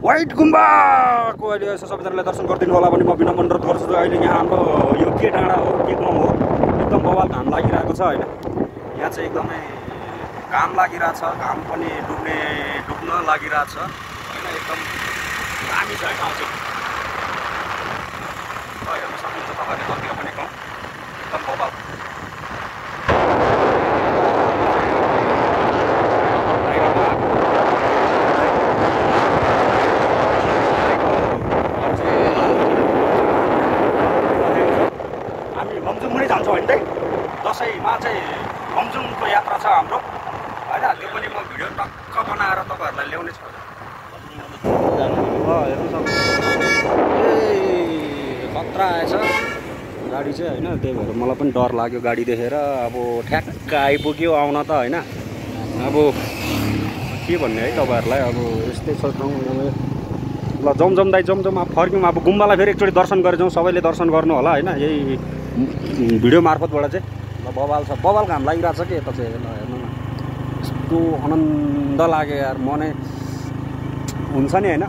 White गुम्बाको अहिले यसो सबैजनाले दर्शन गरिदिनु होला भने म विनम्र अनुरोध गर्छु। अहिले यहाँ हाम्रो यो के डाँडा हो के गाउँ हो एकदम बवाल घाम लागिरहेको छ होइन। यहाँ चाहिँ एकदमै घाम लागिरहेछ, घाम पनि डुब्न लागिरहेछ होइन। एकदम दामी छ ठाउँ चाहिँ हेर्न सक्नुहुन्छ तपाईँहरूले कतिको पनि गाउँ एकदम बवाल। दसैँमा चाहिँ लमजुङको यात्रा छ हाम्रो होइन। त्यो पनि म भिडियो टक्क बनाएर तपाईँहरूलाई ल्याउने छु। हेर्नु सक्नुहुन्छ खतरा आएछ गाडी चाहिँ होइन। त्यही भएर मलाई पनि डर लाग्यो गाडी देखेर। अब ठ्याक्क आइपुग्यो आउन त होइन। अब के भन्ने है तपाईँहरूलाई, अब यस्तै छ ठाउँ। ल जमजम दाइ जमजम अब फर्क्यौँ। अब गुम्बालाई फेरि एकचोटि दर्शन गरेर जाउँ, सबैले दर्शन गर्नु होला होइन। यही भिडियो मार्फतबाट चाहिँ ल बवाल छ, बवाल घाम लागिरहेछ कि यता चाहिँ हेर्नु न। यस्तो आनन्द लाग्यो यार, मनै हुन्छ नि होइन।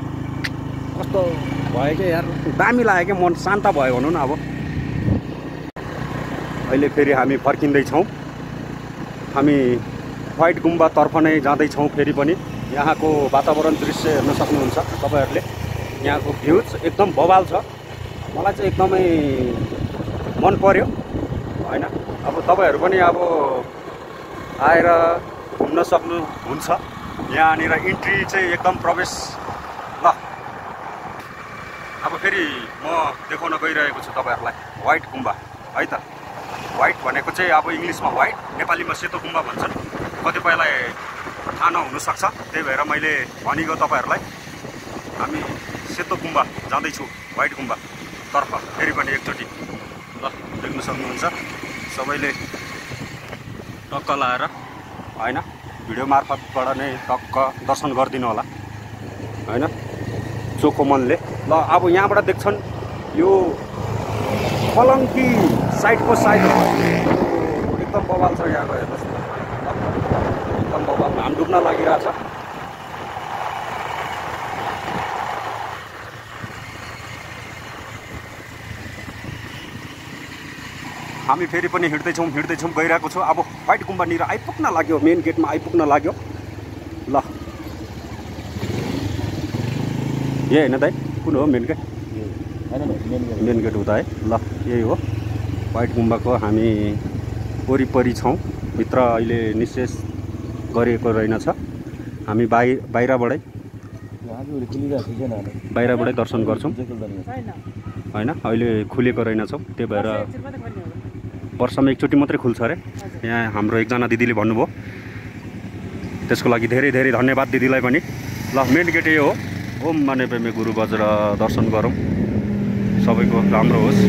कस्तो भयो कि यार, दामी लाग्यो कि, मन शान्त भयो भनौँ न। अब अहिले फेरि हामी फर्किँदैछौँ। हामी व्हाइट गुम्बातर्फ नै जाँदैछौँ फेरि पनि। यहाँको वातावरण दृश्य हेर्न सक्नुहुन्छ तपाईँहरूले। यहाँको भ्यूज एकदम बवाल छ, मलाई चाहिँ एकदमै मन पर्यो होइन। अब तपाईँहरू पनि अब आएर घुम्न सक्नुहुन्छ। यहाँनिर इन्ट्री चाहिँ एकदम प्रवेश। ल अब फेरि म देखाउन गइरहेको छु तपाईँहरूलाई व्हाइट गुम्बा है त। व्हाइट भनेको चाहिँ अब इङ्ग्लिसमा व्हाइट, नेपालीमा सेतो गुम्बा भन्छन्। कतिपयलाई थाहा नहुनसक्छ, त्यही भएर मैले भनेको तपाईँहरूलाई। हामी सेतो गुम्बा जाँदैछु, व्हाइट गुम्बातर्फ फेरि पनि एकचोटि। ल देख्न सक्नुहुन्छ सबैले टक्क लाएर होइन, भिडियो मार्फतबाट नै टक्क दर्शन गरिदिनु होला होइन, चोखो मनले। ल अब यहाँबाट देख्छन् यो फलङ्की साइडको साइड एकदम बवाल छ यहाँको। हेर्नुहोस् एकदम बवाल, घाम डुब्न लागिरहेछ। हामी फेरि पनि हिँड्दैछौँ गइरहेको छु। अब व्हाइट गुम्बानिर आइपुग्न लाग्यो, मेन गेटमा आइपुग्न लाग्यो। ल यही होइन दाइ, कुन हो मेन गेट? मेन गेट हुँदा है। ल यही हो व्हाइट गुम्बाको। हामी वरिपरि छौँ, भित्र अहिले निषेध गरिएको रहेनछ। हामी बाहिरबाटै दर्शन गर्छौँ होइन। अहिले खुलेको रहेनछौँ, त्यही भएर वर्षमा एकचोटि मात्रै खुल्छ अरे। यहाँ हाम्रो एकजना दिदीले भन्नुभयो, त्यसको लागि धेरै धेरै धन्यवाद दिदीलाई पनि। ल मेन गेट यही हो। ओम माने पेमे गुरु बजेर दर्शन गरौँ, सबैको राम्रो होस्,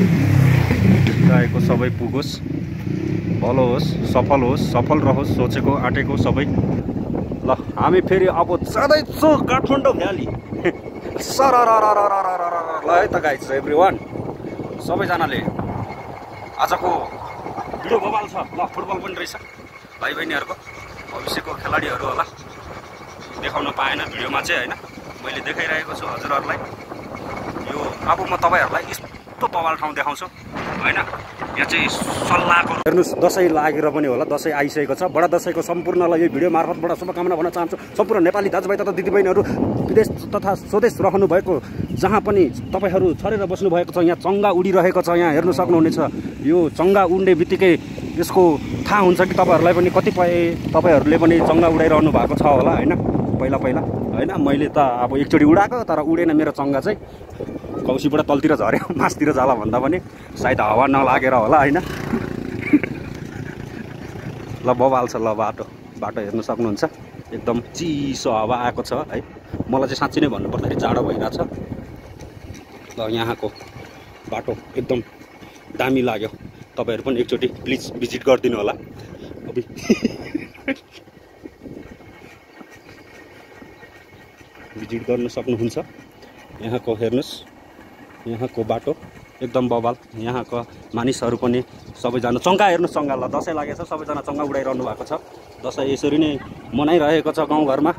चाहेको सबै पुगोस्, भलो होस्, सफल रहोस्, सोचेको आँटेको सबै। ल हामी फेरि अब जाँदैछु काठमाडौँ भ्याली। ल है त गाइज एभ्रिवान, सबैजनाले आजको भिडियो बवाल छ। ल फुटबल पनि रहेछ, भाइ बहिनीहरूको भविष्यको खेलाडीहरू होला। देखाउन पाएन भिडियोमा चाहिँ होइन, मैले देखाइरहेको छु हजुरहरूलाई। यो अब म तपाईँहरूलाई यस्तो बवाल ठाउँ देखाउँछु होइन। यहाँ चाहिँ सल्लाहको हेर्नुहोस्, दसैँ लागेर पनि होला, दसैँ आइसकेको छ। बडा दसैँको सम्पूर्णलाई यो भिडियो मार्फतबाट शुभकामना भन्न चाहन्छु। सम्पूर्ण नेपाली दाजुभाइ तथा दिदीबहिनीहरू विदेश तथा स्वदेश रहनु भएको जहाँ पनि तपाईँहरू छरेर बस्नुभएको छ, यहाँ चङ्गा उडिरहेको छ। यहाँ हेर्नु सक्नुहुनेछ, यो चङ्गा उड्ने बित्तिकै यसको थाहा हुन्छ कि तपाईँहरूलाई पनि। कतिपय तपाईँहरूले पनि चङ्गा उडाइरहनु भएको छ होला होइन, पहिला होइन। मैले त अब एकचोटि उडाएको, तर उडेन मेरो चङ्गा चाहिँ। कौसीबाट तलतिर झऱ्यो, मासतिर जाला भन्दा पनि सायद हावा नलागेर होला होइन। ल बवाल छ। ल बाटो हेर्नु सक्नुहुन्छ, एकदम चिसो हावा आएको छ है। मलाई चाहिँ साँच्चै नै भन्नुपर्दाखेरि जाडो भइरहेछ। ल यहाँको बाटो एकदम दामी लाग्यो, तपाईँहरू पनि एकचोटि प्लिज भिजिट गरिदिनु होला। भिजिट गर्न सक्नुहुन्छ। यहाँको हेर्नुहोस्, यहाँको बाटो एकदम बवाल। यहाँको मानिसहरू पनि सबैजना चङ्गा हेर्नुहोस्, चङ्गा। ल दसैँ लागेको छ, सबैजना चङ्गा उडाइरहनु भएको छ। दसैँ यसरी नै मनाइरहेको छ गाउँघरमा।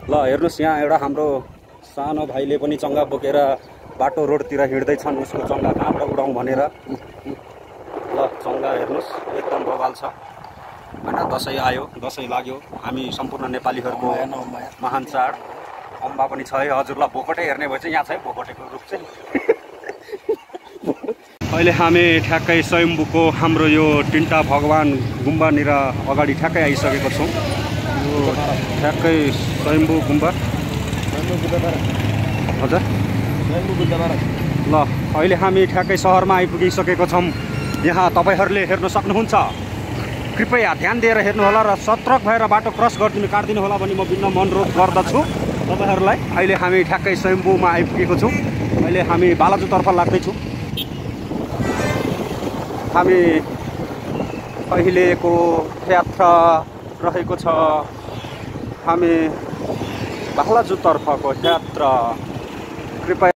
ल हेर्नुहोस्, यहाँ एउटा हाम्रो सानो भाइले पनि चङ्गा बोकेर बाटो रोडतिर हिँड्दैछन् उसको चङ्गा कहाँबाट उडाउँ भनेर। ल चङ्गा हेर्नुहोस् एकदम बवाल छ होइन। दसैँ आयो, दसैँ लाग्यो, हामी सम्पूर्ण नेपालीहरूको महान चाड। अम्बा पनि छ है हजुरलाई भोकटे हेर्ने भए चाहिँ यहाँ छ है भोकटेको रुख चाहिँ। अहिले हामी ठ्याक्कै स्वयम्भूको हाम्रो यो तिनवटा भगवान गुम्बानिर अगाडि ठ्याक्कै आइसकेको छौँ। यो ठ्याक्कै स्वयम्भू गुम्बा हजुर। ल अहिले हामी ठ्याक्कै सहरमा आइपुगिसकेको छौँ। यहाँ तपाईँहरूले हेर्न सक्नुहुन्छ। कृपया ध्यान दिएर हेर्नुहोला र सतर्क भएर बाटो क्रस काटिदिनु होला भनी म विनम्र अनुरोध गर्दछु तपाईँहरूलाई। अहिले हामी ठ्याक्कै स्वयम्भूमा आइपुगेको छौँ। अहिले हामी बालाजुतर्फ लाग्दैछौँ। हामी अहिलेको यात्रा रहेको छ हामी बालाजुतर्फको यात्रा। कृपया